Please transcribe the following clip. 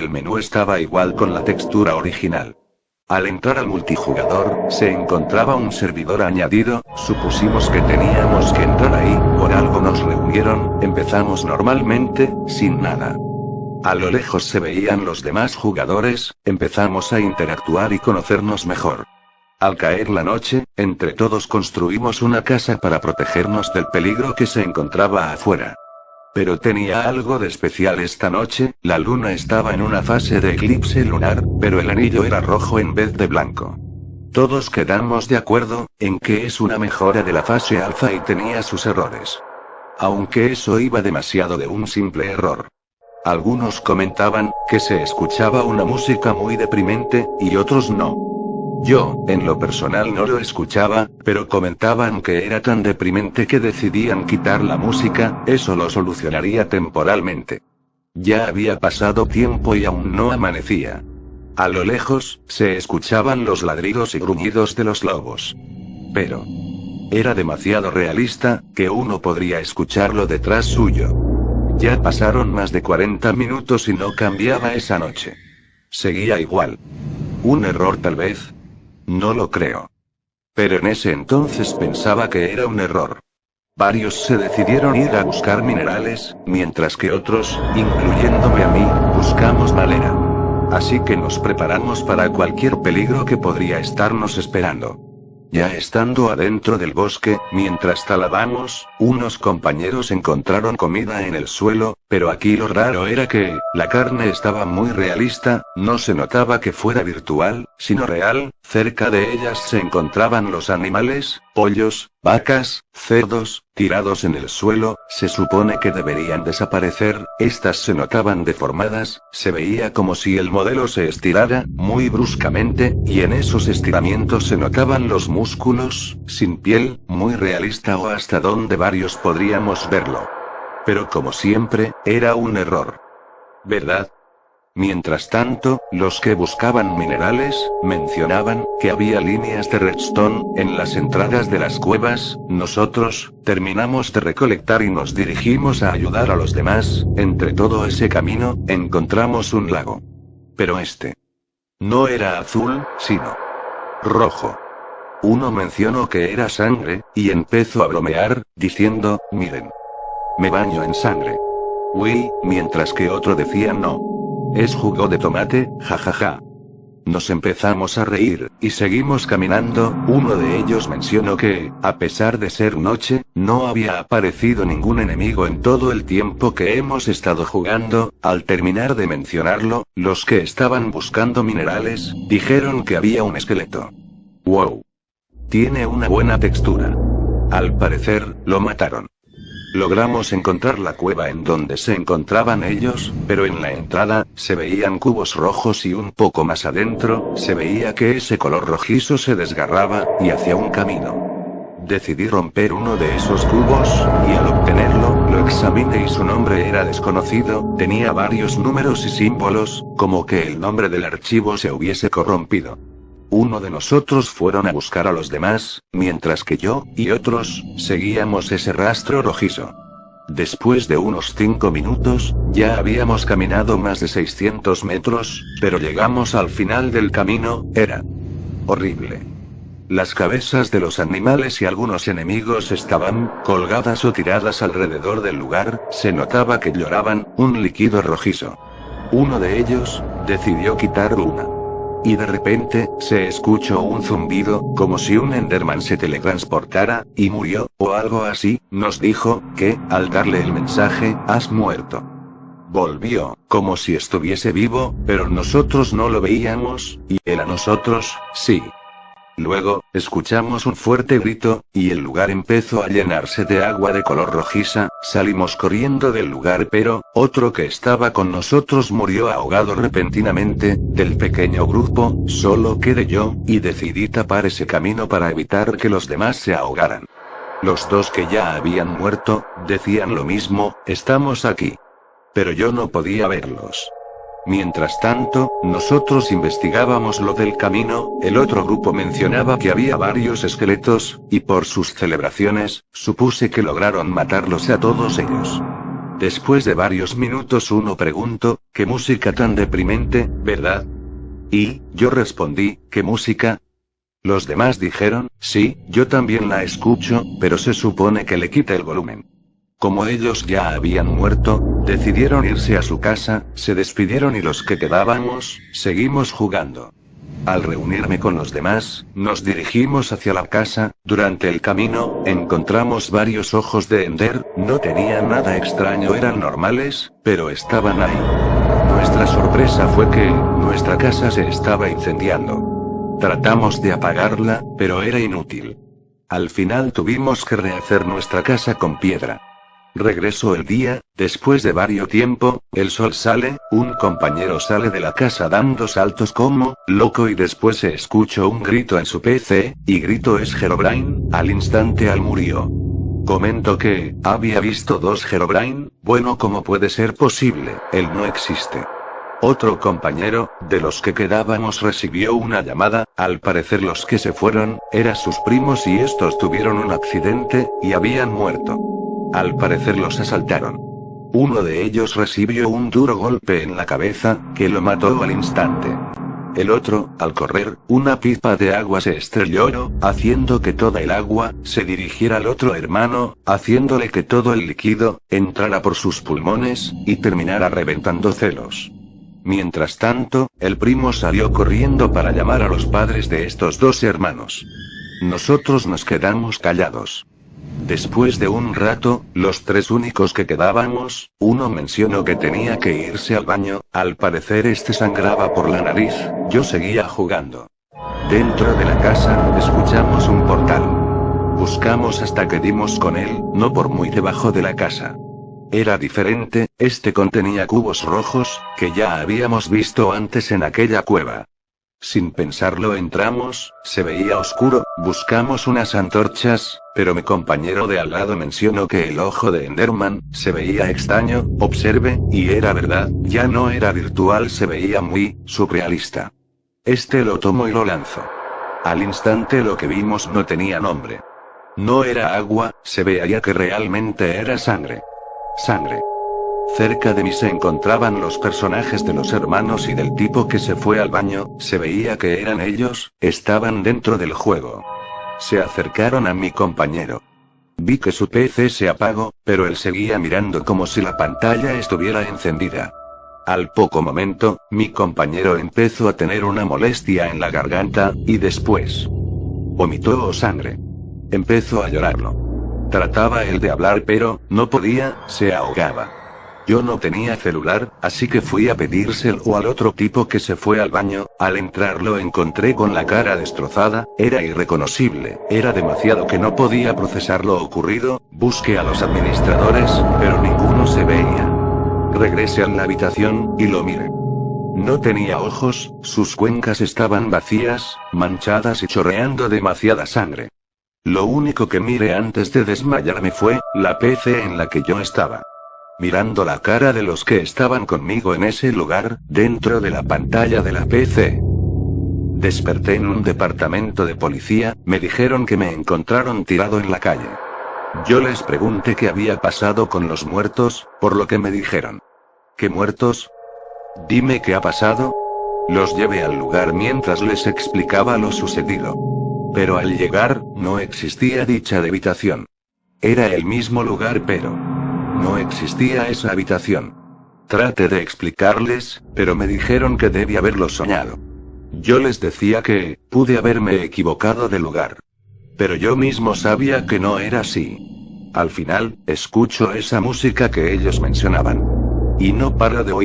El menú estaba igual con la textura original. Al entrar al multijugador, se encontraba un servidor añadido, supusimos que teníamos que entrar ahí, por algo nos reunieron, empezamos normalmente, sin nada. A lo lejos se veían los demás jugadores, empezamos a interactuar y conocernos mejor. Al caer la noche, entre todos construimos una casa para protegernos del peligro que se encontraba afuera. Pero tenía algo de especial esta noche, la luna estaba en una fase de eclipse lunar, pero el anillo era rojo en vez de blanco. Todos quedamos de acuerdo, en que es una mejora de la fase alfa y tenía sus errores. Aunque eso iba demasiado de un simple error. Algunos comentaban, que se escuchaba una música muy deprimente, y otros no. Yo, en lo personal no lo escuchaba, pero comentaban que era tan deprimente que decidían quitar la música, eso lo solucionaría temporalmente. Ya había pasado tiempo y aún no amanecía. A lo lejos, se escuchaban los ladridos y gruñidos de los lobos. Pero era demasiado realista, que uno podría escucharlo detrás suyo. Ya pasaron más de 40 minutos y no cambiaba esa noche. Seguía igual. ¿Un error tal vez? No lo creo. Pero en ese entonces pensaba que era un error. Varios se decidieron ir a buscar minerales, mientras que otros, incluyéndome a mí, buscamos madera. Así que nos preparamos para cualquier peligro que podría estarnos esperando. Ya estando adentro del bosque, mientras talábamos, unos compañeros encontraron comida en el suelo, pero aquí lo raro era que, la carne estaba muy realista, no se notaba que fuera virtual, sino real, cerca de ellas se encontraban los animales, pollos, vacas, cerdos, tirados en el suelo, se supone que deberían desaparecer, estas se notaban deformadas, se veía como si el modelo se estirara, muy bruscamente, y en esos estiramientos se notaban los músculos, sin piel, muy realista o hasta donde varios podríamos verlo. Pero como siempre, era un error. ¿Verdad? Mientras tanto, los que buscaban minerales, mencionaban, que había líneas de redstone, en las entradas de las cuevas, nosotros, terminamos de recolectar y nos dirigimos a ayudar a los demás, entre todo ese camino, encontramos un lago. Pero no era azul, sino rojo. Uno mencionó que era sangre, y empezó a bromear, diciendo, miren. Me baño en sangre. Uy, mientras que otro decía no. Es jugo de tomate, jajaja. Nos empezamos a reír, y seguimos caminando, uno de ellos mencionó que, a pesar de ser noche, no había aparecido ningún enemigo en todo el tiempo que hemos estado jugando, al terminar de mencionarlo, los que estaban buscando minerales, dijeron que había un esqueleto. Wow. Tiene una buena textura. Al parecer, lo mataron. Logramos encontrar la cueva en donde se encontraban ellos, pero en la entrada, se veían cubos rojos y un poco más adentro, se veía que ese color rojizo se desgarraba, y hacia un camino. Decidí romper uno de esos cubos, y al obtenerlo, lo examiné y su nombre era desconocido, tenía varios números y símbolos, como que el nombre del archivo se hubiese corrompido. Uno de nosotros fueron a buscar a los demás, mientras que yo, y otros, seguíamos ese rastro rojizo. Después de unos 5 minutos, ya habíamos caminado más de 600 metros, pero llegamos al final del camino, era horrible. Las cabezas de los animales y algunos enemigos estaban colgadas o tiradas alrededor del lugar, se notaba que lloraban, un líquido rojizo. Uno de ellos, decidió quitar una. Y de repente, se escuchó un zumbido, como si un Enderman se teletransportara, y murió, o algo así, nos dijo, que, al darle el mensaje, has muerto. Volvió, como si estuviese vivo, pero nosotros no lo veíamos, y él a nosotros, sí. Luego, escuchamos un fuerte grito, y el lugar empezó a llenarse de agua de color rojiza, salimos corriendo del lugar pero, otro que estaba con nosotros murió ahogado repentinamente, del pequeño grupo, solo quedé yo, y decidí tapar ese camino para evitar que los demás se ahogaran. Los dos que ya habían muerto, decían lo mismo, estamos aquí. Pero yo no podía verlos. Mientras tanto, nosotros investigábamos lo del camino, el otro grupo mencionaba que había varios esqueletos, y por sus celebraciones, supuse que lograron matarlos a todos ellos. Después de varios minutos uno preguntó, ¿qué música tan deprimente, verdad? Y, yo respondí, ¿qué música? Los demás dijeron, sí, yo también la escucho, pero se supone que le quite el volumen. Como ellos ya habían muerto, decidieron irse a su casa, se despidieron y los que quedábamos, seguimos jugando. Al reunirme con los demás, nos dirigimos hacia la casa. Durante el camino, encontramos varios ojos de Ender, no tenían nada extraño, eran normales, pero estaban ahí. Nuestra sorpresa fue que, nuestra casa se estaba incendiando. Tratamos de apagarla, pero era inútil. Al final tuvimos que rehacer nuestra casa con piedra. Regresó el día, después de varios tiempo, el sol sale, un compañero sale de la casa dando saltos como loco y después se escuchó un grito en su PC, y grito es Herobrine, al instante Al murió. Comento que, había visto 2 Herobrine, bueno, ¿cómo puede ser posible? Él no existe. Otro compañero, de los que quedábamos, recibió una llamada, al parecer los que se fueron, eran sus primos y estos tuvieron un accidente, y habían muerto. Al parecer los asaltaron. Uno de ellos recibió un duro golpe en la cabeza, que lo mató al instante. El otro, al correr, una pipa de agua se estrelló, haciendo que toda el agua se dirigiera al otro hermano, haciéndole que todo el líquido entrara por sus pulmones, y terminara reventando celos. Mientras tanto, el primo salió corriendo para llamar a los padres de estos 2 hermanos. Nosotros nos quedamos callados. Después de un rato, los 3 únicos que quedábamos, uno mencionó que tenía que irse al baño, al parecer este sangraba por la nariz, yo seguía jugando. Dentro de la casa, escuchamos un portal. Buscamos hasta que dimos con él, no por muy debajo de la casa. Era diferente, este contenía cubos rojos, que ya habíamos visto antes en aquella cueva. Sin pensarlo entramos, se veía oscuro, buscamos unas antorchas, pero mi compañero de al lado mencionó que el ojo de Enderman se veía extraño, observe, y era verdad, ya no era virtual, se veía muy surrealista. Este lo tomó y lo lanzó. Al instante lo que vimos no tenía nombre. No era agua, se veía que realmente era sangre. Sangre. Cerca de mí se encontraban los personajes de los hermanos y del tipo que se fue al baño, se veía que eran ellos, estaban dentro del juego. Se acercaron a mi compañero. Vi que su PC se apagó, pero él seguía mirando como si la pantalla estuviera encendida. Al poco momento, mi compañero empezó a tener una molestia en la garganta, y después vomitó sangre. Empezó a llorarlo. Trataba él de hablar pero, no podía, se ahogaba. Yo no tenía celular, así que fui a pedírselo al otro tipo que se fue al baño. Al entrar lo encontré con la cara destrozada, era irreconocible, era demasiado que no podía procesar lo ocurrido. Busqué a los administradores, pero ninguno se veía. Regresé a la habitación, y lo miré. No tenía ojos, sus cuencas estaban vacías, manchadas y chorreando demasiada sangre. Lo único que miré antes de desmayarme fue la PC en la que yo estaba. Mirando la cara de los que estaban conmigo en ese lugar, dentro de la pantalla de la PC. Desperté en un departamento de policía, me dijeron que me encontraron tirado en la calle. Yo les pregunté qué había pasado con los muertos, por lo que me dijeron. ¿Qué muertos? Dime qué ha pasado. Los llevé al lugar mientras les explicaba lo sucedido. Pero al llegar, no existía dicha habitación. Era el mismo lugar pero no existía esa habitación. Traté de explicarles, pero me dijeron que debía haberlo soñado. Yo les decía que, pude haberme equivocado de lugar. Pero yo mismo sabía que no era así. Al final, escucho esa música que ellos mencionaban. Y no paro de oír.